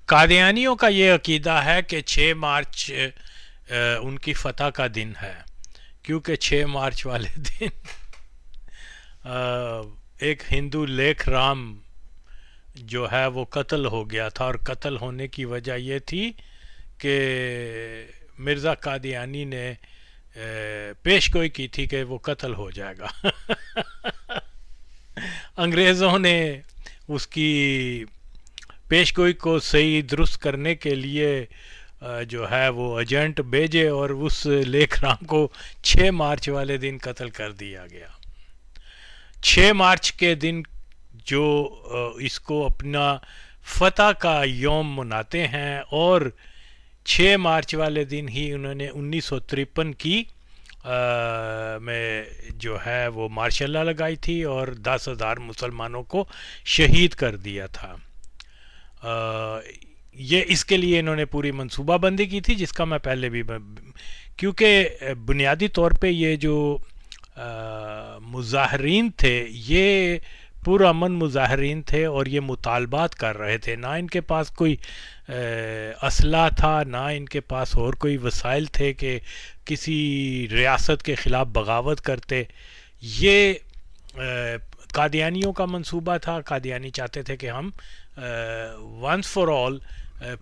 कादियानियों का ये अकीदा है कि 6 मार्च उनकी फतह का दिन है, क्योंकि 6 मार्च वाले दिन एक हिंदू लेख राम जो है वो कत्ल हो गया था, और कत्ल होने की वजह ये थी कि मिर्ज़ा कादियानी ने पेशगोई की थी कि वो कत्ल हो जाएगा। अंग्रेज़ों ने उसकी पेशगोई को सही दुरुस्त करने के लिए जो है वो एजेंट भेजे, और उस लेख राम को 6 मार्च वाले दिन कत्ल कर दिया गया। 6 मार्च के दिन जो इसको अपना फतह का यौम मनाते हैं, और 6 मार्च वाले दिन ही उन्होंने 1953 की में जो है वो मार्शल लॉ लगाई थी और 10,000 मुसलमानों को शहीद कर दिया था। ये इसके लिए इन्होंने पूरी मंसूबाबंदी की थी, जिसका मैं पहले भी, क्योंकि बुनियादी तौर पे ये जो मुजाहरीन थे ये पुरअमन मुजाहरीन थे, और ये मुतालबात कर रहे थे। ना इनके पास कोई असला था, ना इनके पास और कोई वसाइल थे कि किसी रियासत के ख़िलाफ़ बगावत करते। ये कादियानियों का मंसूबा था। कादियानी चाहते थे कि हम वंस फॉर ऑल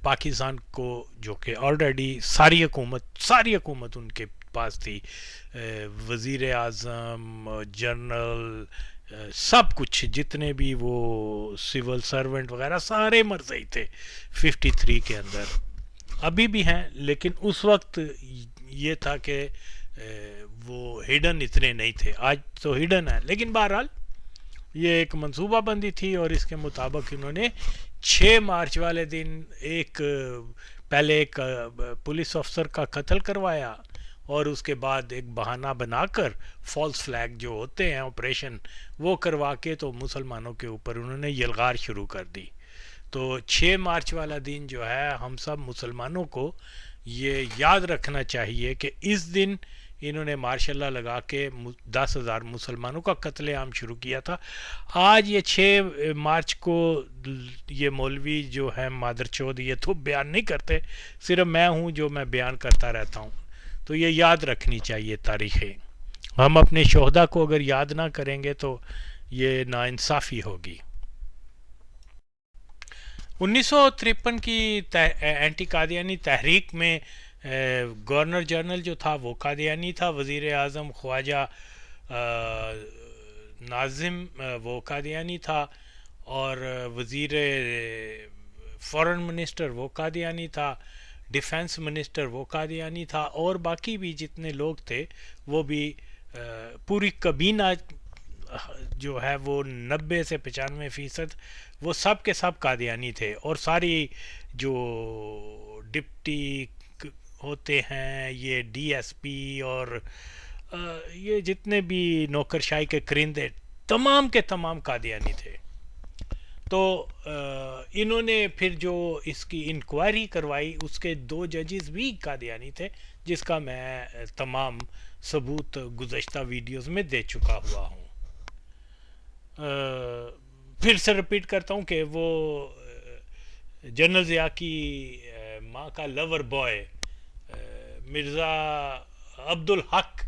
पाकिस्तान को, जो कि ऑलरेडी सारी हुकूमत उनके पास थी, वज़ीर आज़म, जनरल, सब कुछ, जितने भी वो सिविल सर्वेंट वगैरह सारे मरज़ई थे 53 के अंदर, अभी भी हैं, लेकिन उस वक्त ये था कि वो हिडन इतने नहीं थे। आज तो हिडन है, लेकिन बहरहाल ये एक मंसूबाबंदी थी, और इसके मुताबिक इन्होंने 6 मार्च वाले दिन पहले एक पुलिस अफसर का कत्ल करवाया, और उसके बाद एक बहाना बनाकर फॉल्स फ्लैग जो होते हैं ऑपरेशन वो करवा के तो मुसलमानों के ऊपर उन्होंने यलगार शुरू कर दी। तो 6 मार्च वाला दिन जो है, हम सब मुसलमानों को ये याद रखना चाहिए कि इस दिन इन्होंने मार्शल लॉ लगा के 10,000 मुसलमानों का कत्लेआम शुरू किया था। आज ये 6 मार्च को ये मौलवी जो है मादरचोद, ये तो बयान नहीं करते, सिर्फ मैं हूँ जो मैं बयान करता रहता हूँ। तो ये याद रखनी चाहिए तारीखें। हम अपने शोहदा को अगर याद ना करेंगे तो ये नाइंसाफ़ी होगी। 1953 की एंटी कादियानी तहरीक में गवर्नर जनरल जो था वो कादियानी था, वज़ीर आज़म ख्वाजा नाजिम वो कादियानी था, और वज़ीर फॉरेन मिनिस्टर वो कादियानी था, डिफेंस मिनिस्टर वो कादियानी था, और बाकी भी जितने लोग थे वो भी पूरी कबीना जो है वो 90 से 95% वो सब के सब कादियानी थे। और सारी जो डिप्टी होते हैं, ये डीएसपी और ये जितने भी नौकरशाही के करिंदे, तमाम के तमाम कादियानी थे। तो इन्होंने फिर जो इसकी इंक्वायरी करवाई, उसके 2 जजेस भी कादियानी थे, जिसका मैं तमाम सबूत गुज़श्ता वीडियोस में दे चुका हुआ हूँ। फिर से रिपीट करता हूँ कि वो जनरल ज़िया की माँ का लवर बॉय मिर्ज़ा अब्दुल हक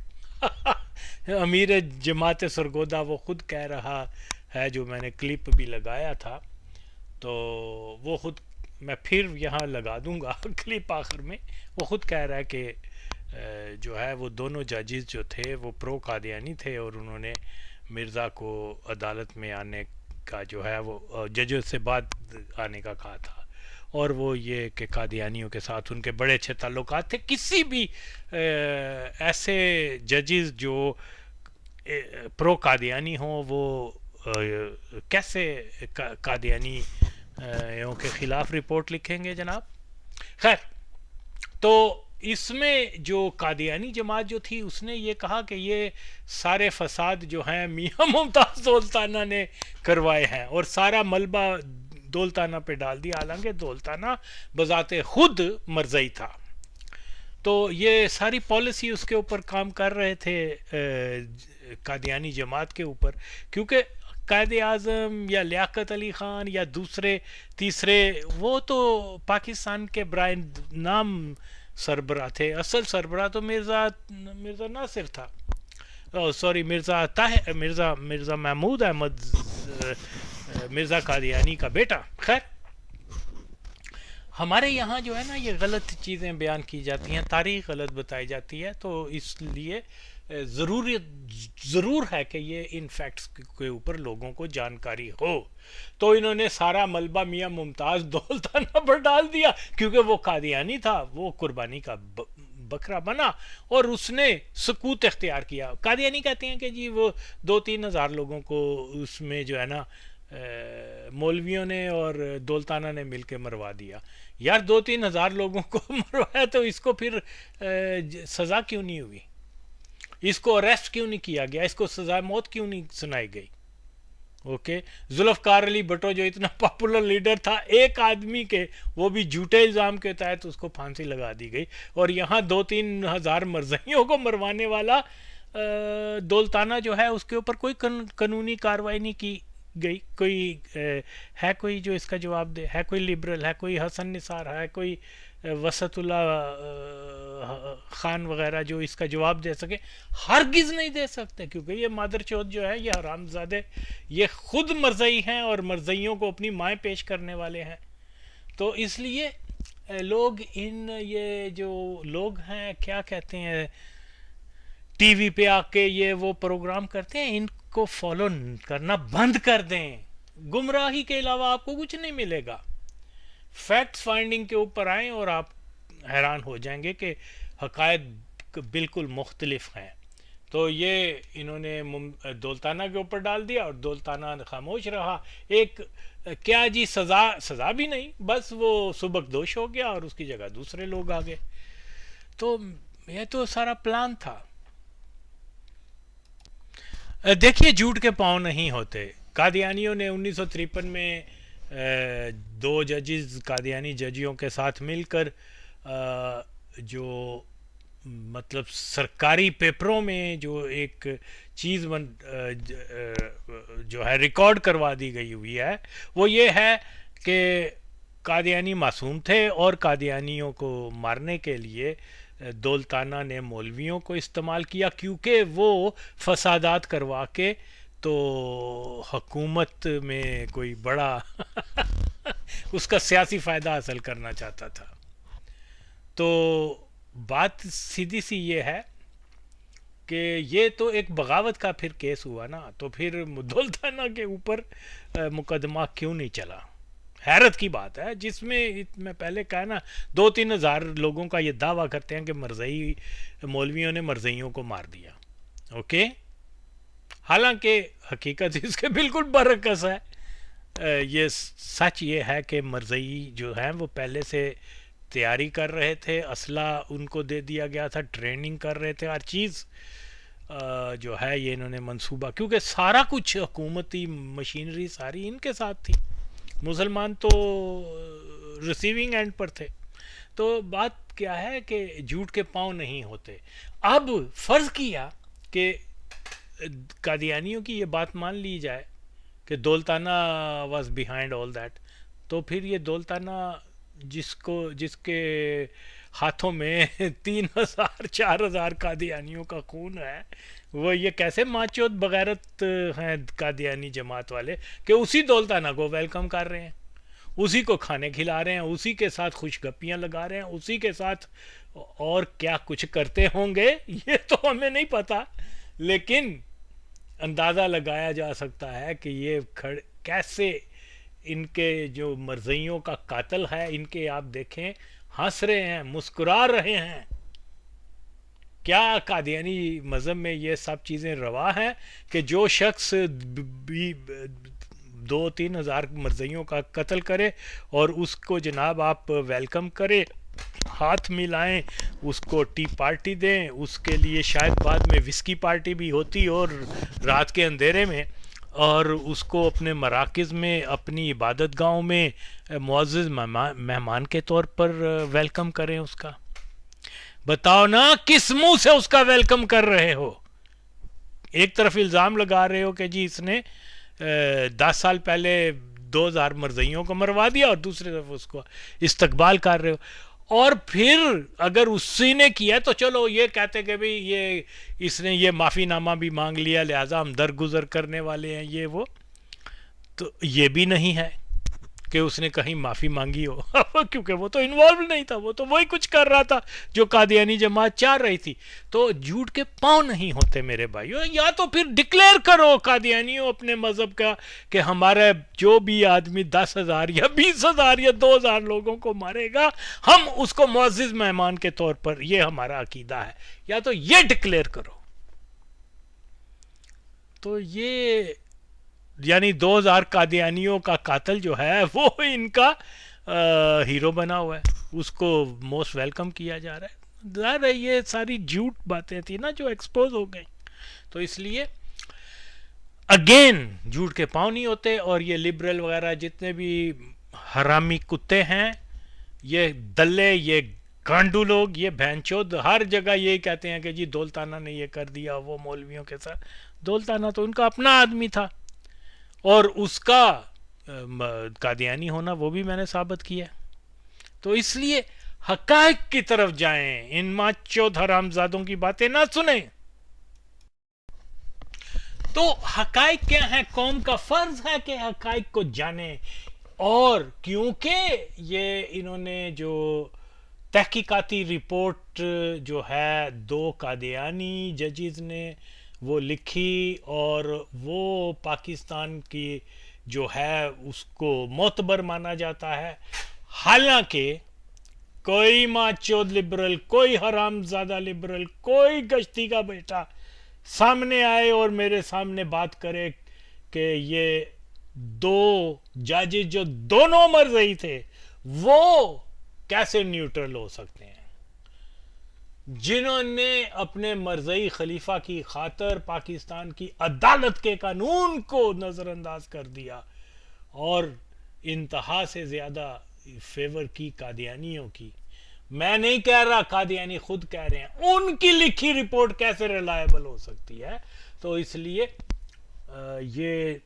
अमीर जमात सरगोदा, वो ख़ुद कह रहा है, जो मैंने क्लिप भी लगाया था, तो वो ख़ुद, मैं फिर यहाँ लगा दूँगा क्लिप आखिर में, वो ख़ुद कह रहा है कि जो है वो दोनों जजेस जो थे वो प्रो कादियानी थे, और उन्होंने मिर्ज़ा को अदालत में आने का जो है वो जजों से बाद आने का कहा था, और वो ये कि कादियानियों के साथ उनके बड़े अच्छे ताल्लुकात थे। किसी भी ऐसे जजेस जो प्रो कादियानी हों वो कैसे कादियानी के ख़िलाफ़ रिपोर्ट लिखेंगे जनाब। खैर, तो इसमें जो कादियानी जमात जो थी उसने ये कहा कि ये सारे फसाद जो हैं मियां मुमताज़ दौलताना ने करवाए हैं, और सारा मलबा दौलताना पे डाल दिया, हालांकि दौलताना बजाते खुद मरज़ई था। तो ये सारी पॉलिसी उसके ऊपर काम कर रहे थे, कादियानी जमात के ऊपर, क्योंकि कायद आज़म या लियाकत अली ख़ान या दूसरे तीसरे, वो तो पाकिस्तान के बराए नाम सरबरा थे। असल सरबरा तो मिर्ज़ा नासिर था, सॉरी मिर्ज़ा महमूद अहमद मिर्ज़ा कादियानी का बेटा। खैर, हमारे यहाँ जो है ना ये गलत चीज़ें बयान की जाती हैं, तारीख़ गलत बताई जाती है, तो इसलिए ज़रूर है कि ये इन फैक्ट्स के ऊपर लोगों को जानकारी हो। तो इन्होंने सारा मलबा मियाँ मुमताज़ दौलताना पर डाल दिया, क्योंकि वो कादियानी था, वो कुर्बानी का बकरा बना और उसने सकूत इख्तियार किया। कादियानी कहते हैं कि जी वो 2-3 हज़ार लोगों को उसमें जो है ना मौलवियों ने और दौलताना ने मिलके मरवा दिया। यार 2-3 हज़ार लोगों को मरवाया तो इसको फिर सज़ा क्यों नहीं हुई, इसको अरेस्ट क्यों नहीं किया गया, इसको सज़ा मौत क्यों नहीं सुनाई गई? ओके, जुल्फ़कार अली भुट्टो जो इतना पॉपुलर लीडर था, एक आदमी के, वो भी झूठे इल्ज़ाम के तहत उसको फांसी लगा दी गई। और यहाँ 2-3 हज़ार मरज़इयों को मरवाने वाला दौलताना जो है उसके ऊपर कोई कानूनी कार्रवाई नहीं की गई। कोई है कोई जो इसका जवाब दे? है कोई लिबरल, है कोई हसन निसार, है कोई वसतुल्ला खान वगैरह जो इसका जवाब दे सके? हरगिज़ नहीं दे सकते, क्योंकि ये मादरचौथ जो है, ये हरामजादे, ये खुद मरज़ई हैं और मरज़इयों को अपनी माएँ पेश करने वाले हैं। तो इसलिए लोग ये जो लोग हैं, क्या कहते हैं, टीवी पे आके ये वो प्रोग्राम करते हैं, इनको फॉलो करना बंद कर दें। गुमराही के अलावा आपको कुछ नहीं मिलेगा। फैक्ट्स फाइंडिंग के ऊपर आएँ और आप हैरान हो जाएंगे कि हक़ायक़ बिल्कुल मुख्तलिफ हैं। तो ये इन्होंने दौलताना के ऊपर डाल दिया और दौलताना खामोश रहा। एक क्या जी, सज़ा भी नहीं, बस वो सुबकदोश हो गया और उसकी जगह दूसरे लोग आ गए। तो ये तो सारा प्लान था। देखिए, झूठ के पाँव नहीं होते। कादियानियों ने 1953 में 2 जजेस, कादियानी जजियों के साथ मिलकर जो मतलब सरकारी पेपरों में जो एक चीज़ जो है रिकॉर्ड करवा दी गई हुई है, वो ये है कि कादियानी मासूम थे और कादियानियों को मारने के लिए दौलताना ने मौलवियों को इस्तेमाल किया, क्योंकि वो फसादात करवा के तो हुकूमत में कोई बड़ा उसका सियासी फ़ायदा हासिल करना चाहता था। तो बात सीधी सी ये है कि ये तो एक बगावत का फिर केस हुआ ना, तो फिर दौलताना के ऊपर मुकदमा क्यों नहीं चला? हैरत की बात है, जिसमें मैं पहले कहा ना 2-3 हज़ार लोगों का ये दावा करते हैं कि मरज़ई मौलवियों ने मरज़इयों को मार दिया। ओके, हालांकि हकीकत इसके बिल्कुल बरअक्स है। ये सच ये है कि मरज़ई जो हैं वो पहले से तैयारी कर रहे थे, असला उनको दे दिया गया था, ट्रेनिंग कर रहे थे, हर चीज़ जो है ये इन्होंने मंसूबा, क्योंकि सारा कुछ हुकूमती मशीनरी सारी इनके साथ थी। मुसलमान तो रिसीविंग एंड पर थे। तो बात क्या है कि झूठ के पाँव नहीं होते। अब फ़र्ज़ किया कि कादियानियों की ये बात मान ली जाए कि Daultana was behind all that, तो फिर ये दौलताना जिसके हाथों में 3,000-4,000 कादियानियों का खून है, वो ये कैसे माचोद बगैरत हैं कादियानी जमात वाले कि उसी दौलताना को वेलकम कर रहे हैं, उसी को खाने खिला रहे हैं, उसी के साथ खुशगपियाँ लगा रहे हैं, उसी के साथ और क्या कुछ करते होंगे ये तो हमें नहीं पता, लेकिन अंदाज़ा लगाया जा सकता है कि ये कैसे इनके जो मरज़इयों का कातिल है, इनके आप देखें हंस रहे हैं, मुस्कुरा रहे हैं। क्या कादियानी मज़हब में ये सब चीज़ें रवा हैं कि जो शख्स 2-3 हज़ार मरज़इयों का कत्ल करे और उसको जनाब आप वेलकम करें, हाथ मिलाएं, उसको टी पार्टी दें, उसके लिए शायद बाद में विस्की पार्टी भी होती और रात के अंधेरे में, और उसको अपने मराकज़ में, अपनी इबादत गाहों में मुअज़्ज़ज़ मेहमान के तौर पर वेलकम करें उसका? बताओ ना, किस मुंह से उसका वेलकम कर रहे हो? एक तरफ इल्ज़ाम लगा रहे हो कि जी इसने 10 साल पहले 2000 मरज़इयों को मरवा दिया और दूसरी तरफ उसको इस्तकबाल कर रहे हो। और फिर अगर उसी ने किया तो चलो ये कहते कि भाई ये इसने ये माफ़ीनामा भी मांग लिया लिहाजा हम दरगुजर करने वाले हैं, ये वो। तो ये भी नहीं है कि उसने कहीं माफ़ी मांगी हो क्योंकि वो तो इन्वॉल्व नहीं था, वो तो वही कुछ कर रहा था जो कादियानी जमात चाह रही थी। तो झूठ के पांव नहीं होते मेरे भाइयों। या तो फिर डिक्लेयर करो कादियानियों अपने मज़हब का कि हमारा जो भी आदमी 10,000 या 20,000 या 2,000 लोगों को मारेगा हम उसको मुअज़्ज़िज़ मेहमान के तौर पर, ये हमारा अकीदा है। या तो ये डिक्लेयर करो। तो ये यानी 2000 कादियानियों का कातिल जो है वो इनका हीरो बना हुआ है, उसको मोस्ट वेलकम किया जा रहा है। ज़ाहिर है ये सारी झूठ बातें थी ना जो एक्सपोज हो गई। तो इसलिए अगेन झूठ के पाँव नहीं होते। और ये लिबरल वगैरह जितने भी हरामी कुत्ते हैं, ये दल्ले, ये गांडू लोग, ये भैंचोद हर जगह यही कहते हैं कि जी दौलताना ने ये कर दिया वो मौलवियों के साथ। दौलताना तो उनका अपना आदमी था और उसका कादियानी होना वो भी मैंने साबित किया। तो इसलिए हकायक की तरफ जाएं, इन माचोद हरामजादों की बातें ना सुने। तो हकायक क्या है? कौम का फर्ज है कि हकायक को जाने। और क्योंकि ये इन्होंने जो तहकीकाती रिपोर्ट जो है 2 कादियानी जजेस ने वो लिखी और वो पाकिस्तान की जो है उसको मोतबर माना जाता है। हालांकि कोई माचोद लिबरल, कोई हरामजादा लिबरल, कोई गश्ती का बेटा सामने आए और मेरे सामने बात करे कि ये 2 जजेस जो दोनों मरज़ई थे वो कैसे न्यूट्रल हो सकते हैं, जिन्होंने अपने मरज़ई खलीफा की खातर पाकिस्तान की अदालत के कानून को नज़रअंदाज कर दिया और इंतहा से ज़्यादा फेवर की कादियानियों की। मैं नहीं कह रहा, कादियानी खुद कह रहे हैं। उनकी लिखी रिपोर्ट कैसे रिलायबल हो सकती है? तो इसलिए ये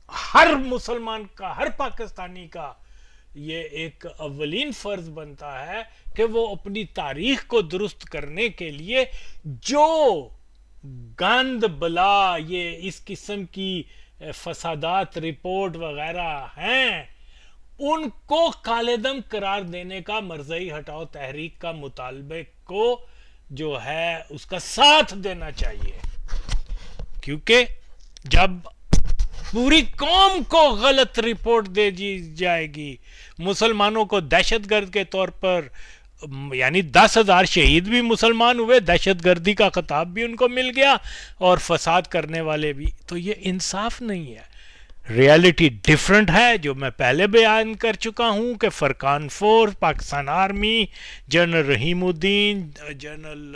हर मुसलमान का, हर पाकिस्तानी का ये एक अव्वलीन फर्ज बनता है कि वो अपनी तारीख को दुरुस्त करने के लिए जो गंद बला, ये इस किस्म की फसादात रिपोर्ट वगैरह हैं, उनको कालेदम करार देने का मरज़ई हटाओ तहरीक का मुतालबे को जो है उसका साथ देना चाहिए। क्योंकि जब पूरी कौम को गलत रिपोर्ट दे दी जाएगी, मुसलमानों को दहशतगर्द के तौर पर, यानी 10,000 शहीद भी मुसलमान हुए, दहशतगर्दी का खिताब भी उनको मिल गया और फसाद करने वाले भी, तो ये इंसाफ नहीं है। रियलिटी डिफरेंट है, जो मैं पहले बयान कर चुका हूं कि Furqan force, Pakistan army, general Rahimuddin, general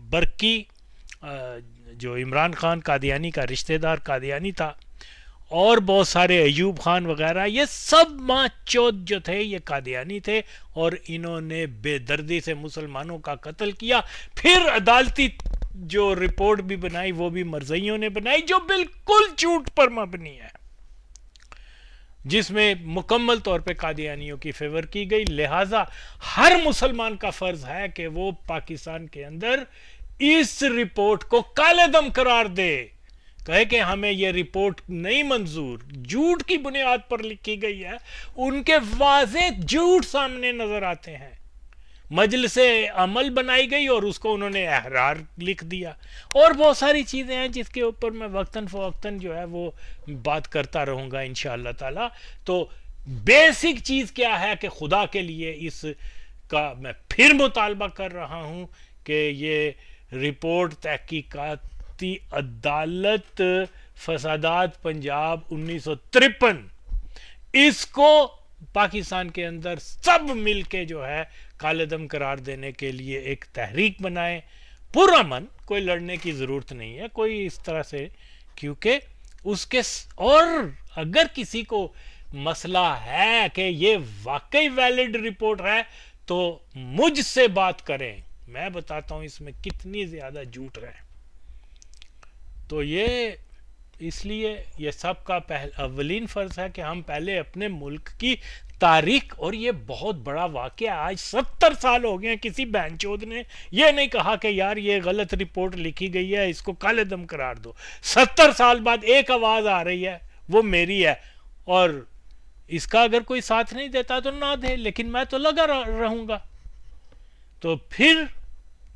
Barki, जो इमरान खान कादियानी का रिश्तेदार कादियानी था, और बहुत सारे अयूब खान वगैरह, ये सब माचोद जो थे ये कादियानी थे और इन्होंने बेदर्दी से मुसलमानों का कत्ल किया। फिर अदालती जो रिपोर्ट भी बनाई वो भी मरज़इयों ने बनाई, जो बिल्कुल झूठ पर मबनी है, जिसमें मुकम्मल तौर पे कादियानियों की फेवर की गई। लिहाजा हर मुसलमान का फर्ज है कि वो पाकिस्तान के अंदर इस रिपोर्ट को कालेदम करार दे, कहे कि हमें यह रिपोर्ट नहीं मंजूर, झूठ की बुनियाद पर लिखी गई है। उनके वाज़े झूठ सामने नजर आते हैं। मजलिसे अमल बनाई गई और उसको उन्होंने अहरार लिख दिया, और बहुत सारी चीज़ें हैं जिसके ऊपर मैं वक्तन फ़वक्तन जो है वो बात करता रहूँगा इंशाअल्लाह ताला। तो बेसिक चीज़ क्या है कि खुदा के लिए इसका मैं फिर मुतालबा कर रहा हूँ कि ये रिपोर्ट तहकीकाती अदालत फसादात पंजाब 1953, इसको पाकिस्तान के अंदर सब मिलके जो है कालेदम करार देने के लिए एक तहरीक बनाए। पुरअमन, कोई लड़ने की ज़रूरत नहीं है कोई इस तरह से, क्योंकि उसके और अगर किसी को मसला है कि ये वाकई वैलिड रिपोर्ट है तो मुझसे बात करें, मैं बताता हूं इसमें कितनी ज़्यादा झूठ है। तो ये इसलिए ये सब का अव्वलीन फ़र्ज़ है कि हम पहले अपने मुल्क की तारीख, और ये बहुत बड़ा वाक़या, आज 70 साल हो गए हैं, किसी बहनचोद ने ये नहीं कहा कि यार ये गलत रिपोर्ट लिखी गई है, इसको काले दम करार दो। 70 साल बाद एक आवाज़ आ रही है, वो मेरी है, और इसका अगर कोई साथ नहीं देता तो ना दे, लेकिन मैं तो लगा रहूँगा। तो फिर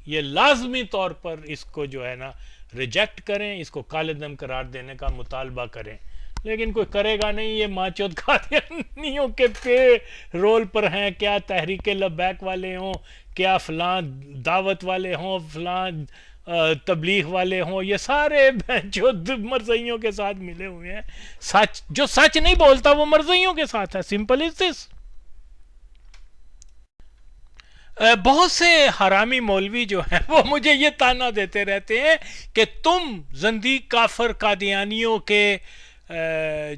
ये लाजमी तौर पर इसको जो है ना रिजेक्ट करें, इसको काले दम करार देने का मुतालबा करें, लेकिन कोई करेगा नहीं। ये माचोद कादियानियों के पे रोल पर हैं, क्या तहरीक लब्बैक वाले हों, क्या फलां दावत वाले हों, फलां तबलीग वाले हों, ये सारे जो मरज़इयों के साथ मिले हुए हैं। सच, जो सच नहीं बोलता वो मरज़इयों के साथ है, सिंपल इज दिस। बहुत से हरामी मौलवी जो हैं वो मुझे ये ताना देते रहते हैं कि तुम जंदीक काफर कादियानियों के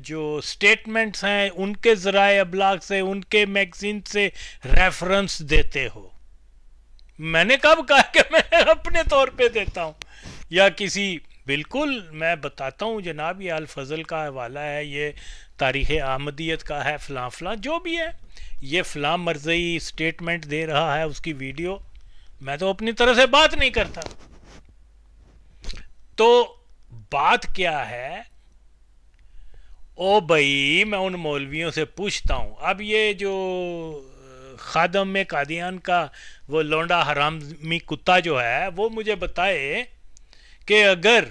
जो स्टेटमेंट्स हैं उनके ज़राए अबलाग से, उनके मैगजीन से रेफरेंस देते हो। मैंने कब कहा कि मैं अपने तौर पे देता हूँ या किसी, बिल्कुल मैं बताता हूँ जनाब, ये अल फजल का हवाला है, ये तारीख़ अहमदियत का है, फ़लाँ फ़लाँ जो भी है, ये फ़लाँ मरज़ई स्टेटमेंट दे रहा है, उसकी वीडियो, मैं तो अपनी तरह से बात नहीं करता। तो बात क्या है, ओ भाई मैं उन मौलवियों से पूछता हूँ, अब ये जो खादम में कादियान का वो लौंडा हरामी कुत्ता जो है, वो मुझे बताए कि अगर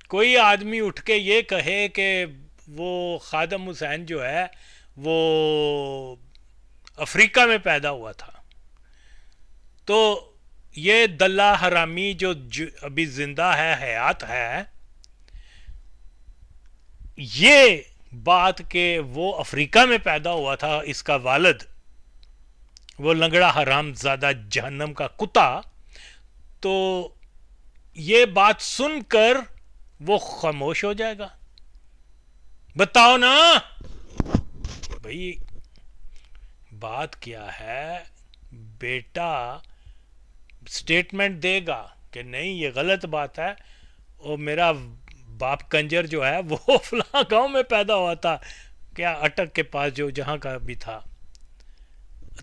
कोई आदमी उठ के ये कहे कि वो खादम हुसैन जो है वो अफ्रीका में पैदा हुआ था, तो ये दल्ला हरामी जो अभी जिंदा है, हयात है, ये बात के वो अफ्रीका में पैदा हुआ था, इसका वालिद वो लंगड़ा हरामजादा जहन्नम का कुत्ता, तो ये बात सुनकर वो खामोश हो जाएगा। बताओ ना भाई, बात क्या है, बेटा स्टेटमेंट देगा कि नहीं ये गलत बात है, और मेरा बाप कंजर जो है वो फलां गांव में पैदा हुआ था, क्या अटक के पास जो जहां का भी था,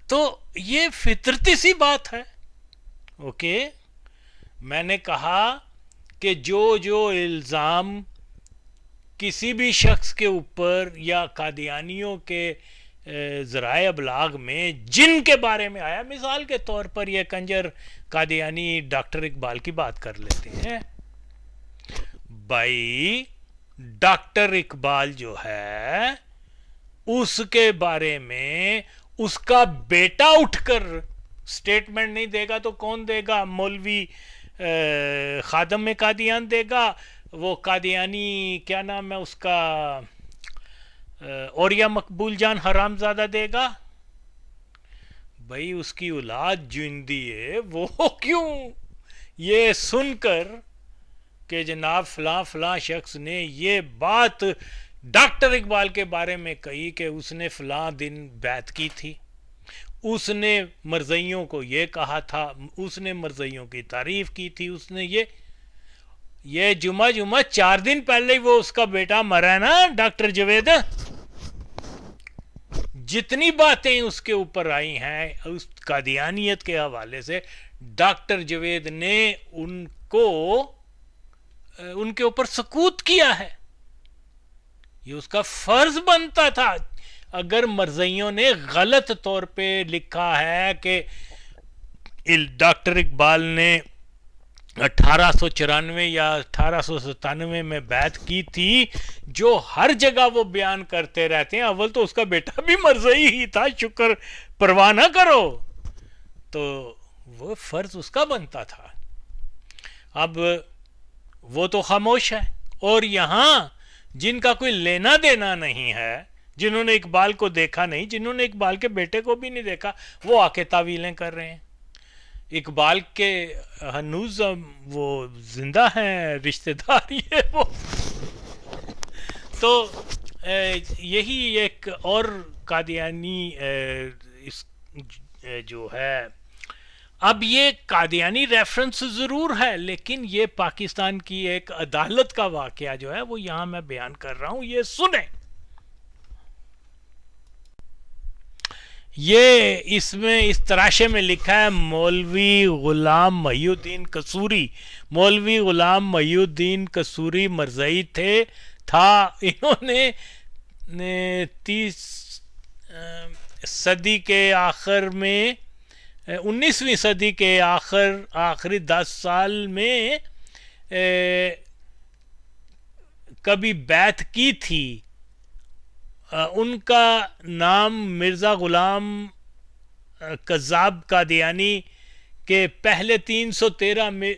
तो ये फितरती सी बात है। ओके, मैंने कहा कि जो जो इल्ज़ाम किसी भी शख्स के ऊपर या कादियानियों के ज़राए अबलाग में जिन के बारे में आया, मिसाल के तौर पर ये कंजर कादियानी डॉक्टर इकबाल की बात कर लेते हैं। भाई डॉक्टर इकबाल जो है उसके बारे में उसका बेटा उठकर स्टेटमेंट नहीं देगा तो कौन देगा? मौलवी खादम में कादियान देगा, वो कादियानी क्या नाम है उसका, औरिया मकबूल जान हरामजादा देगा। भाई उसकी औलाद जिंदी है, वो क्यों ये सुनकर कि जनाब फलां फलां शख्स ने ये बात डॉक्टर इकबाल के बारे में कही कि उसने फलां दिन बैत की थी, उसने मरज़इयों को ये कहा था, उसने मरज़इयों की तारीफ की थी, उसने ये जुमा 4 दिन पहले ही वो उसका बेटा मरा ना डॉक्टर जवेद, जितनी बातें उसके ऊपर आई हैं उस कादियानियत के हवाले से, डॉक्टर जवेद ने उनके ऊपर सकूत किया है। ये उसका फर्ज बनता था। अगर मरज़इयों ने गलत तौर पे लिखा है कि डॉक्टर इकबाल ने 1894 या 1897 में बैत की थी, जो हर जगह वो बयान करते रहते हैं, अव्वल तो उसका बेटा भी मरज़ई ही था, शुक्र परवाह ना करो, तो वो फर्ज उसका बनता था। अब वो तो खामोश है, और यहाँ जिनका कोई लेना देना नहीं है, जिन्होंने इकबाल को देखा नहीं, जिन्होंने इकबाल के बेटे को भी नहीं देखा, वो आके तावीलें कर रहे हैं। इकबाल के हनूज वो जिंदा हैं, रिश्तेदार ये वो। तो यही एक और कादियानी इस जो है अब ये कादियानी रेफरेंस जरूर है, लेकिन ये पाकिस्तान की एक अदालत का वाकया जो है वो यहां मैं बयान कर रहा हूं, ये सुने। ये इसमें इस तराशे में लिखा है मौलवी गुलाम महिउद्दीन कसूरी। मौलवी गुलाम महिउद्दीन कसूरी मरज़ई था। इन्होंने 30 सदी के आखिर में, 19वीं सदी के आखिरी 10 साल में कभी बैत की थी। उनका नाम मिर्ज़ा गुलाम कज़्ज़ाब कादियानी के पहले 313 में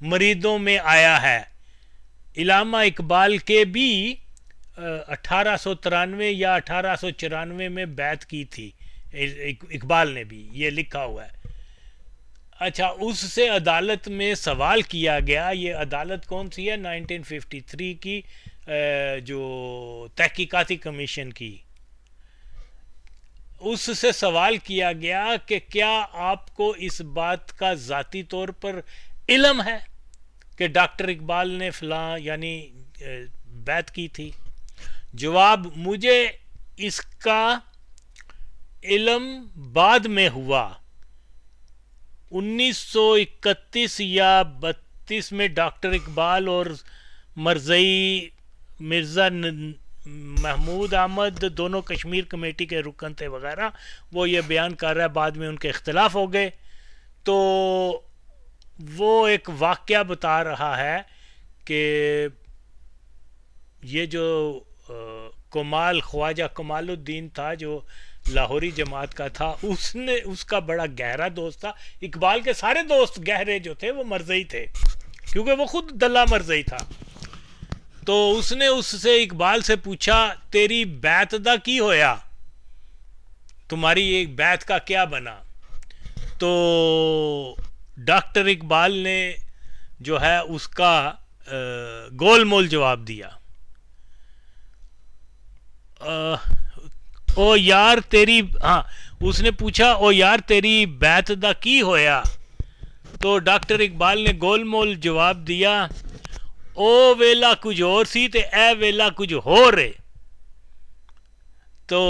मरीदों में आया है। इलामा इकबाल के भी 1893 या 1894 में बैत की थी, इकबाल ने भी, ये लिखा हुआ है। अच्छा, उससे अदालत में सवाल किया गया। ये अदालत कौन सी है? 1953 की, जो तहकीकाती कमीशन की। उससे सवाल किया गया कि क्या आपको इस बात का ज़ाती तौर पर इल्म है कि डॉक्टर इकबाल ने फलां यानी बैत की थी? जवाब, मुझे इसका इल्म बाद में हुआ। 1931 या 32 में डॉक्टर इकबाल और मरज़ई मिर्ज़ा महमूद अहमद दोनों कश्मीर कमेटी के रुकन थे वगैरह, वो ये बयान कर रहा है। बाद में उनके इख्तिलाफ हो गए, तो वो एक वाक़या बता रहा है कि ये जो ख्वाजा कमालुद्दीन था, जो लाहौरी जमात का था, उसका बड़ा गहरा दोस्त था। इकबाल के सारे दोस्त गहरे जो थे वो मरज़ई थे, क्योंकि वो खुद दल्ला मरज़ई था। तो उसने उससे, इकबाल से पूछा, तेरी बैत दा की होया, तुम्हारी एक बैत का क्या बना? तो डॉक्टर इकबाल ने जो है उसका गोलमोल जवाब दिया। ओ यार तेरी, हाँ, उसने पूछा, ओ यार तेरी बैत दा की होया? तो डॉक्टर इकबाल ने गोलमोल जवाब दिया, ओ वेला कुछ और सी ते ए वेला कुछ हो रे। तो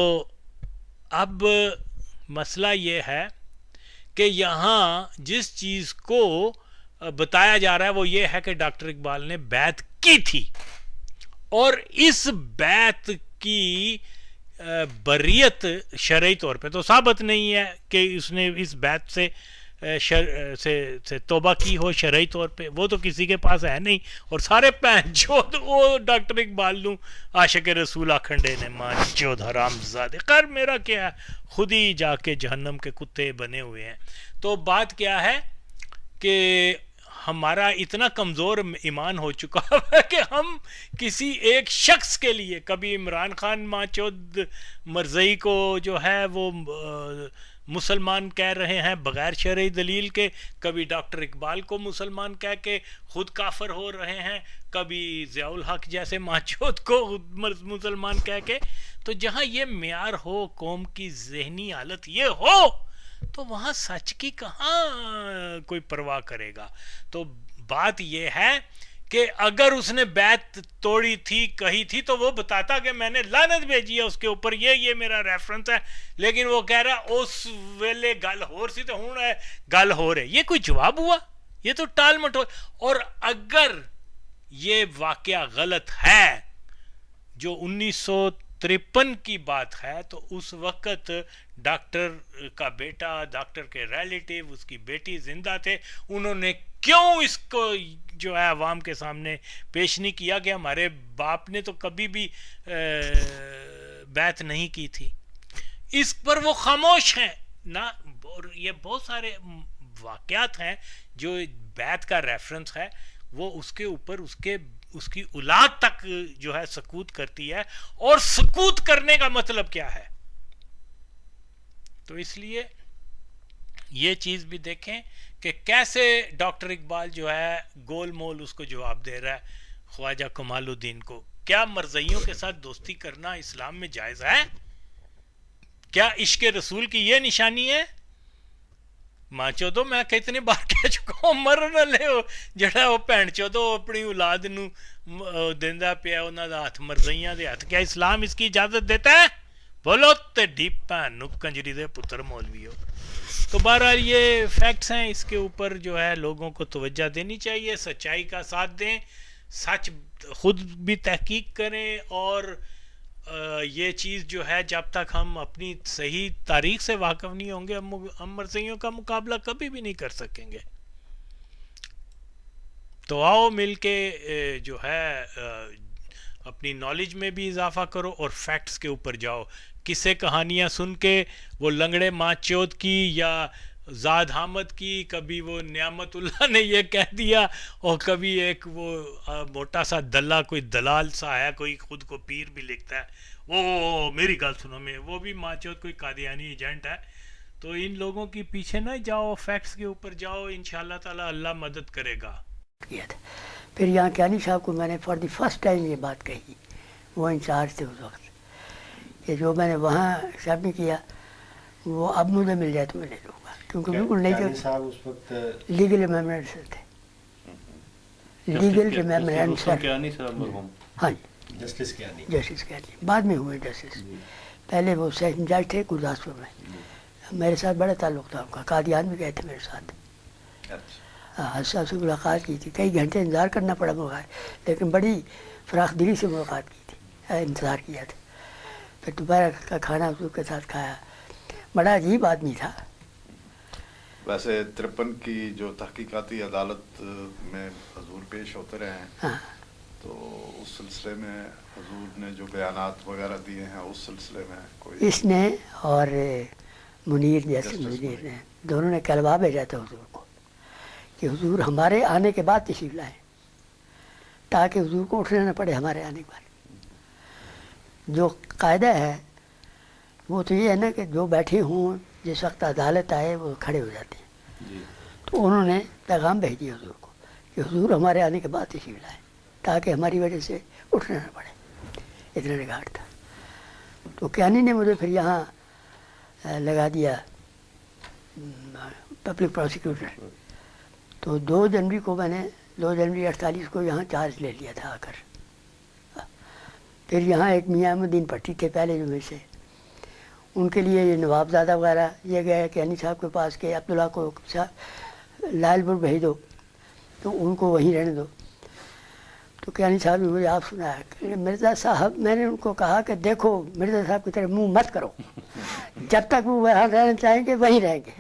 अब मसला ये है कि यहाँ जिस चीज़ को बताया जा रहा है वो ये है कि डॉक्टर इकबाल ने बैत की थी, और इस बैत की बरियत शरई तौर पे तो साबित नहीं है कि उसने इस बैत से तौबा की हो शरई तौर पे, वो तो किसी के पास है नहीं। और सारे पैंचोद वो डॉक्टर इकबाल नू आशिक रसूल आखंडे ने मान चौध हरामजादे। कर मेरा क्या है, खुद ही जाके जहन्नम के कुत्ते बने हुए हैं। तो बात क्या है कि हमारा इतना कमज़ोर ईमान हो चुका है कि हम किसी एक शख्स के लिए, कभी इमरान खान माचौद मरज़ई को जो है वो मुसलमान कह रहे हैं बग़ैर शरई दलील के, कभी डॉक्टर इकबाल को मुसलमान कह के खुद काफिर हो रहे हैं, कभी ज़ियाउल हक जैसे माचौद को मुसलमान कह के। तो जहाँ ये म्यार हो, कौम की ज़हनी हालत ये हो, तो वहाँ सच की कहाँ कोई परवाह करेगा। तो बात ये है कि अगर उसने बैत तोड़ी थी, कही थी, तो वो बताता कि मैंने लानत भेजी है उसके ऊपर, ये मेरा रेफरेंस है। लेकिन वो कह रहा उस वेले गल होर सी तो हुण गल हो रही। ये कोई जवाब हुआ? ये तो टाल मटोल। और अगर ये वाकया गलत है, जो 1953 की बात है, तो उस वक्त डॉक्टर का बेटा, डॉक्टर के रिलेटिव, उसकी बेटी जिंदा थे। उन्होंने क्यों इसको जो है अवाम के सामने पेश नहीं किया कि हमारे बाप ने तो कभी भी बैत नहीं की थी? इस पर वो खामोश हैं ना। और ये बहुत सारे वाकयात हैं जो बैत का रेफरेंस है, वो उसके ऊपर उसकी औलाद तक जो है सकूत करती है। और सकूत करने का मतलब क्या है? तो इसलिए ये चीज़ भी देखें कि कैसे डॉक्टर इकबाल जो है गोल मोल उसको जवाब दे रहा है ख्वाजा कमालुद्दीन को। क्या मरज़इयों के साथ दोस्ती करना इस्लाम में जायज़ है? क्या इश्क रसूल की ये निशानी है मां चौधो मैं कितनी बार कह चुका हूं मर ना ले जड़ा वो भैन चौधो अपनी औलाद नू देंदा पिया उन्हां दा हथ मरज़इयां दे हथ। क्या इस्लाम इसकी इजाजत देता है? बोलो ते डीप भैन नू कंजरी दे पुत्र मौलवी हो। तो बहरहाल ये फैक्ट्स हैं, इसके ऊपर जो है लोगों को तवज्जो देनी चाहिए, सच्चाई का साथ दें, सच खुद भी तहकीक करें। और ये चीज़ जो है जब तक हम अपनी सही तारीख से वाकिफ़ नहीं होंगे हम मरज़इयों का मुकाबला कभी भी नहीं कर सकेंगे। तो आओ मिल के जो है अपनी नॉलेज में भी इजाफा करो और फैक्ट्स के ऊपर जाओ। किस्से कहानियाँ सुन के वो लंगड़े माँ चौथ की या ज़ाद अहमद की, कभी वो नियामतुल्लाह ने ये कह दिया और कभी एक वो मोटा सा दल्ला कोई दलाल सा है, कोई खुद को पीर भी लिखता है, वो मेरी गल सुनो में वो भी माँ चौथ कोई कादियानी एजेंट है। तो इन लोगों के पीछे ना जाओ, फैक्ट्स के ऊपर जाओ, इंशाल्लाह ताला अल्लाह मदद करेगा। फिर यहाँ कियानी साहब को मैंने फॉर द फर्स्ट टाइम ये बात कही, वो इंचार्ज थे उस वक्त, कि जो मैंने वहाँ एक्सेप्ट नहीं किया वो अब मुझे मिल जाए तो मैं ले लूँगा, क्योंकि बिल्कुल नहीं थे, लीगल रिमेम्बरेंस थे, लीगल रिमेम्बरेंस। हाँ जी, जस्टिस कियानी बाद में हुए जस्टिस, पहले वो सेशन जज थे गुरदासपुर में, मेरे साथ बड़ा ताल्लुक था उनका, कादियान भी गए थे मेरे साथ। हज साहब से मुलाकात की थी, कई घंटे इंतज़ार करना पड़ा मुलाकात, लेकिन बड़ी फराख दिली से मुलाकात की थी, इंतज़ार किया था। फिर दोपहर का खाना उसके साथ खाया, बड़ा अजीब आदमी था। वैसे 53 की जो तहकीकाती अदालत में हजूर पेश होते रहे हैं, हाँ, तो उस सिलसिले में हजूर ने जो बयानात वगैरह दिए हैं उस सिलसिले में कोई इसने और मुनीर जैसे मुनीर ने दोनों ने कलवा भेजा था हजूर को कि हुजूर हमारे आने के बाद तशरीफ लाएं, ताकि हुजूर को उठना न पड़े हमारे आने के बाद। जो कायदा है वो तो ये है ना कि जो बैठे हों जिस वक्त अदालत आए वो खड़े हो जाते हैं जी। तो उन्होंने पैगाम भेज दिया हुजूर को कि हुजूर हमारे आने के बाद तशरीफ लाएं, ताकि हमारी वजह से उठना न पड़े, इतना रिगार्ड था। तो कियानी ने मुझे फिर यहाँ लगा दिया पब्लिक प्रोसिक्यूटर। तो 2 जनवरी को मैंने 2 जनवरी 48 को यहाँ चार्ज ले लिया था आकर। फिर यहाँ एक मियाँ अहमदीन पट्टी थे पहले जो में से, उनके लिए ये नवाबजादा वगैरह ये गए कियानी साहब के पास के अब्दुल्ला को लालपुर भेज दो, तो उनको वहीं रहने दो। तो कियानी साहब ने मुझे आप सुनाया, मिर्ज़ा साहब, मैंने उनको कहा कि देखो मिर्ज़ा साहब की तरफ मुंह मत करो, जब तक वो वहाँ रहना चाहेंगे वहीं रहेंगे।